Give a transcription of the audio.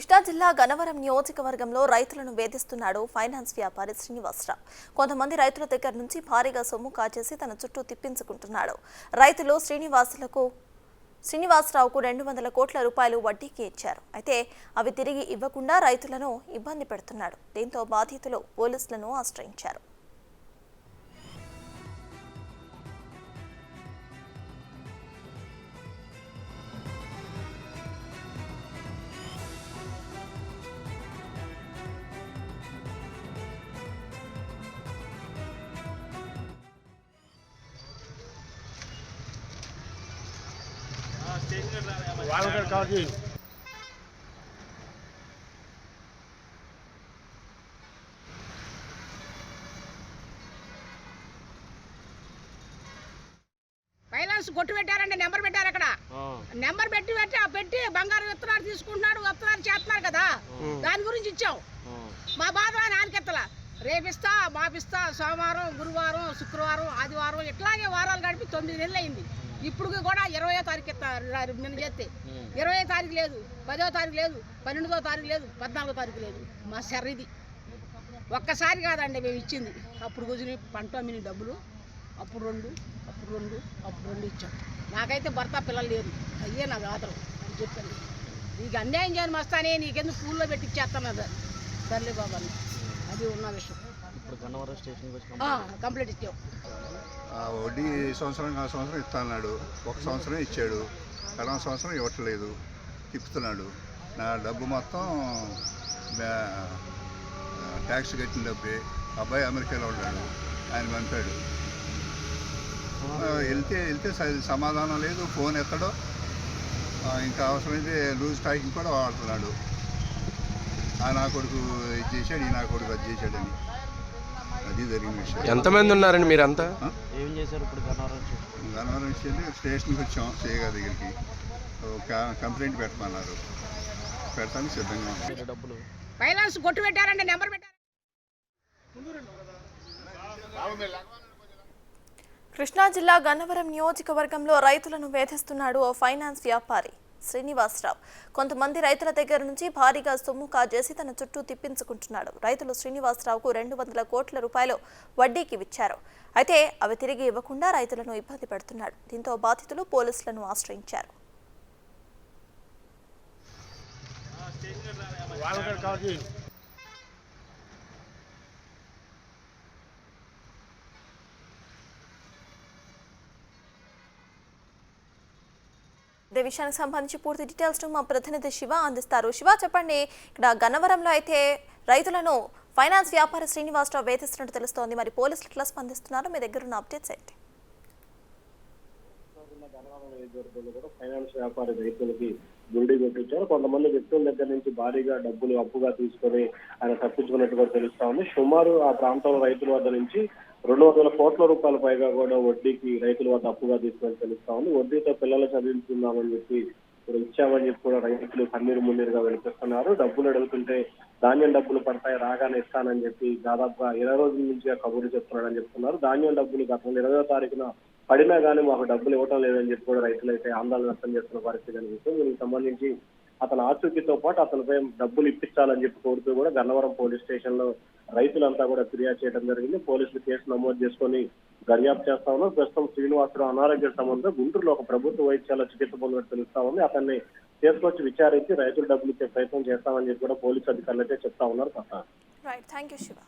కృష్ణా జిల్లా గన్నవరం నియోజకవర్గంలో రైతులను వేధిస్తున్నాడు ఫైనాన్స్ వ్యాపారి శ్రీనివాసరావు. కొంతమంది రైతుల దగ్గర నుంచి భారీగా సొమ్ము కాచేసి తన చుట్టూ తిప్పించుకుంటున్నాడు. రైతులు శ్రీనివాసరావుకు 200 కోట్ల రూపాయలు వడ్డీకి ఇచ్చారు. అయితే అవి తిరిగి ఇవ్వకుండా రైతులను ఇబ్బంది పెడుతున్నాడు. దీంతో బాధితులు పోలీసులను ఆశ్రయించారు. ఫైనాన్స్ కొట్టు పెట్టారండి, నెంబర్ పెట్టారు. అక్కడ నెంబర్ పెట్టి బంగారం విత్తనాలు తీసుకుంటున్నాడు, విత్తనాలు చేస్తున్నారు కదా, దాని గురించి ఇచ్చాం. మా బాధ నాన్నకెత్తల రేపిస్తా మాపిస్తా, సోమవారం గురువారం శుక్రవారం ఆదివారం ఇట్లాగే వారాలు గడిపి 9 నెలలు అయింది. ఇప్పుడు కూడా 20వ తారీఖు ఇస్తారు. నిన్న చేస్తే 20వ తారీఖు లేదు, 10వ తారీఖు లేదు, 12వ తారీఖు లేదు, 14వ తారీఖు లేదు. మా సర్రిది ఒక్కసారి కాదండి మేము ఇచ్చింది. అప్పుడు కుదిరి పంట అమ్మిన డబ్బులు అప్పుడు రెండు ఇచ్చాం. నాకైతే భర్త పిల్లలు లేరు, అయ్యే నాకు ఆదరం అని చెప్పాను. నీకు అన్యాయం చేయని మస్తానే, నీకెందుకు స్కూల్లో పెట్టి ఇచ్చేస్తాను అది సర్లే బాబా, అది ఉన్న విషయం. కంప్లీట్ ఇచ్చాం. వడ్డీ సంవత్సరం ఇస్తాడు, ఒక సంవత్సరం ఇచ్చాడు, కడమ సంవత్సరం ఇవ్వట్లేదు, తిప్పుతున్నాడు. నా డబ్బు మొత్తం ట్యాక్స్ కట్టిన డబ్బే. అబ్బాయి అమెరికాలో ఉన్నాడు, ఆయన పంపాడు. వెళ్తే సమాధానం లేదు, ఫోన్ ఎత్తడో, ఇంకా అవసరమైతే లూజ్ టాకింగ్ కూడా వాడుతున్నాడు. నా కొడుకు ఇది చేశాడు, ఈ నా కొడుకు అది చేశాడని. అది జరిగిన విషయం. ఎంతమంది ఉన్నారండి మీరంతా? ఏం చేశారు ఇప్పుడు? గన్నవరం విషయం స్టేషన్కి వచ్చాం, సేగా దగ్గరికి. కంప్లైంట్ పెట్టమన్నారు, పెడతానికి సిద్ధంగా ఉంది. డబ్బులు ఫైనాన్స్ కొట్టు పెట్టారండి, నెంబర్ పెట్టారు. కృష్ణా జిల్లా గన్నవరం నియోజకవర్గంలో రైతులను వేధిస్తున్నాడు ఓ ఫైనాన్స్ వ్యాపారి శ్రీనివాసరావు. కొంతమంది రైతుల దగ్గర నుంచి భారీగా సొమ్ము కాజేసి తన చుట్టూ తిప్పించుకుంటున్నాడు. రైతులు శ్రీనివాసరావుకు 200 కోట్ల రూపాయలు వడ్డీకి ఇచ్చారు. అయితే అవి తిరిగి ఇవ్వకుండా రైతులను ఇబ్బంది పెడుతున్నాడు. దీంతో బాధితులు పోలీసులను ఆశ్రయించారు. ఇదే విషయానికి సంబంధించి పూర్తి డీటెయిల్స్ మా ప్రతినిధి శివ అందిస్తారు. శివ, చెప్పండి, ఇక్కడ గన్నవరంలో అయితే రైతులను ఫైనాన్స్ వ్యాపారి శ్రీనివాసరావు వేధిస్తున్నట్టు తెలుస్తోంది. మరి పోలీసులు ఎట్లా స్పందిస్తున్నారు? మీ దగ్గర ఉన్న అప్డేట్స్ ఏంటి? ఫైనాన్స్ వ్యాపారి రైతులకి గుండీ కొట్టించారు. కొంతమంది వ్యక్తుల దగ్గర నుంచి భారీగా డబ్బులు అప్పుగా తీసుకొని ఆయన తప్పించుకున్నట్టుగా తెలుస్తా ఉంది. సుమారు ఆ ప్రాంతంలో రైతుల వద్ద నుంచి 200 కోట్ల రూపాయల పైగా కూడా వడ్డీకి రైతుల వద్ద అప్పుగా తీసుకొని తెలుస్తా ఉంది. వడ్డీతో పిల్లలు చదివించుకుందామని చెప్పి ఇచ్చామని చెప్పి కూడా రైతులు కన్నీరు మున్నీరుగా వినిపిస్తున్నారు. డబ్బులు అడుగుతుంటే ధాన్యం డబ్బులు పడతాయి, రాగానే ఇస్తానని చెప్పి దాదాపుగా 20 రోజుల నుంచి కబుర్లు చెప్తున్నాడని చెప్తున్నారు. ధాన్యం డబ్బులు గత 20వ తారీఖున పడినా కానీ మాకు డబ్బులు ఇవ్వటం లేదని చెప్పి కూడా రైతులు అయితే ఆందోళన వ్యక్తం చేస్తున్న పరిస్థితి అనిపిస్తుంది. దీనికి సంబంధించి అతని ఆచూకీతో పాటు అతనిపై డబ్బులు ఇప్పించాలని చెప్పి కోరుతూ కూడా గన్నవరం పోలీస్ స్టేషన్ లో రైతులంతా కూడా ఫిర్యాదు చేయడం జరిగింది. పోలీసులు కేసు నమోదు చేసుకొని దర్యాప్తు చేస్తా ఉన్నారు. ప్రస్తుతం శ్రీనివాసరావు అనారోగ్య సంబంధంతో గుంటూరులో ఒక ప్రభుత్వ వైద్యశాల చికిత్స పొందినట్టు తెలుస్తా ఉంది. అతన్ని తీసుకొచ్చి విచారించి రైతులు డబ్బులు ఇచ్చే ప్రయత్నం చేస్తామని చెప్పి కూడా పోలీసు అధికారులు అయితే చెప్తా ఉన్నారు. Right, thank you Shiva.